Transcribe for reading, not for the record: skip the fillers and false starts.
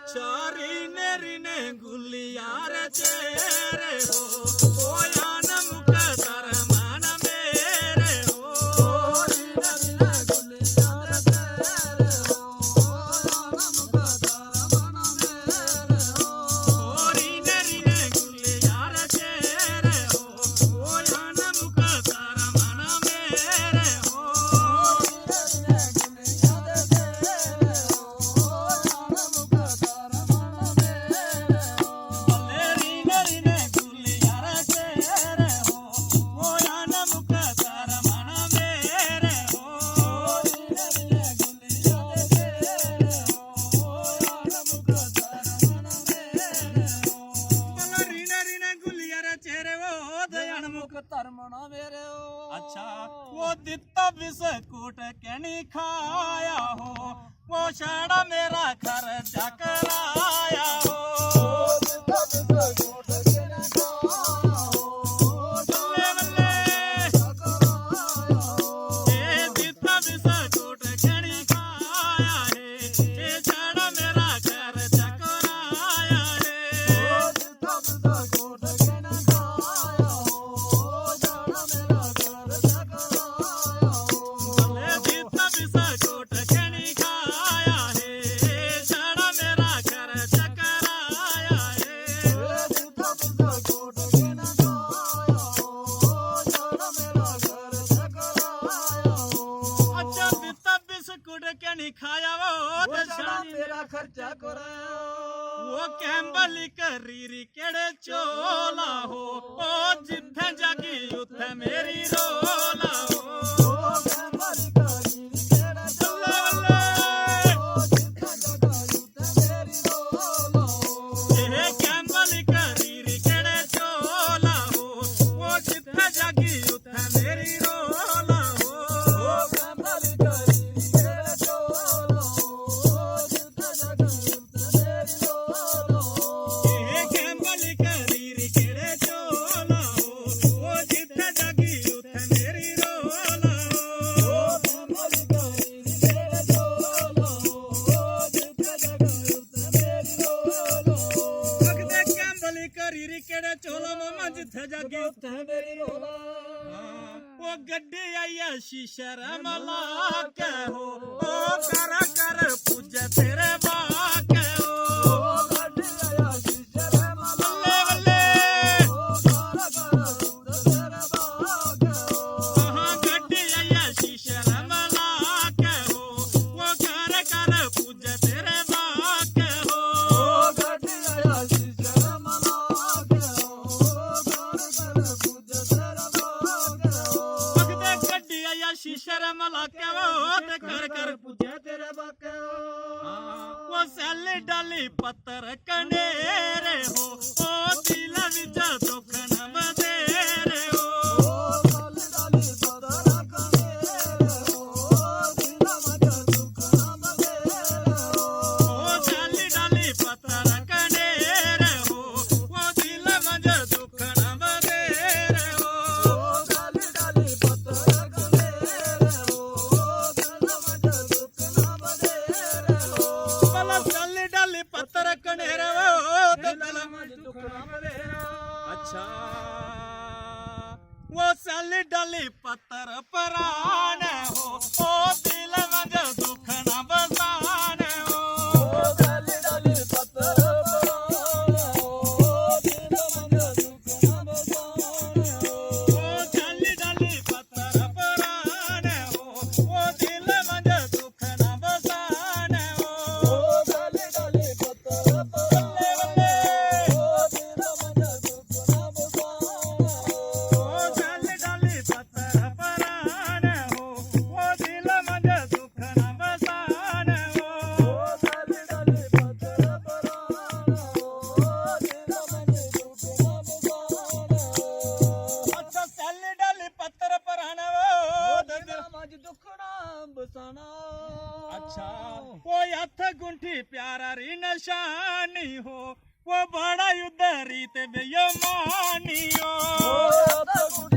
अच्छा रीने रीने गुलियार चेरे हो ओ यान मुख तर मन मेरे हो रीने रीने गुलियार चेरे हो ओ यान मुख तर मन मेरे हो रीने रीने गुलियार चेरे हो ओ यान मुख तर मन मेरे हो धर्मना मेरे अच्छा वो दिता बिस्कुट कहनी खाया हो वो शाड़ा मेरा खर्चा कराया हो खाया वो मेरा खर्चा कराया वो कैंबली करीरी केड़े चोला हो ओ जिथे जागी उथे मेरी रोला हो कैंबली करीरी केड़े चोला हो वो जिथे जागी उथे मेरी रोला हो वो गड्डी आइया शीशर मला के हो ओ कर कर पूज तेरे बाके हो गड्डी आइया शीशर मला गड्डी आइया शीशर मला के हो वो कर कर पूज तेरे बाके हो गड्डी आइया शीशर मला के हो शीशर मला के वो कर कर पूजे तेरे बाके वो सैली डाली पत्थर कनेरे हो ओ दिल विच दुख न बदेरे हो सैली डाली पत्थर कनेरे हो दिल विच दुख न बदेरे हो सैली डाली पत्थर कनेरे हो वो दिल विच दुख न बदेरे हो सैली डाली पत्थर पत्थर कनेरे अच्छा वो सैली डाली पत्थर पराने हो ओ दिल में दुख न बसाने हो सैली डाली पत्थर पराने हो दिल में दुख न बसाने हो सैली डाली पत्थर पराने हो वो दिल में दुख न बसाने हो सैली डाली पत्थर अच्छा वो हथ गुंठी प्यारा री निशानी हो वो बड़ा युद्ध रीत बेईमानी हो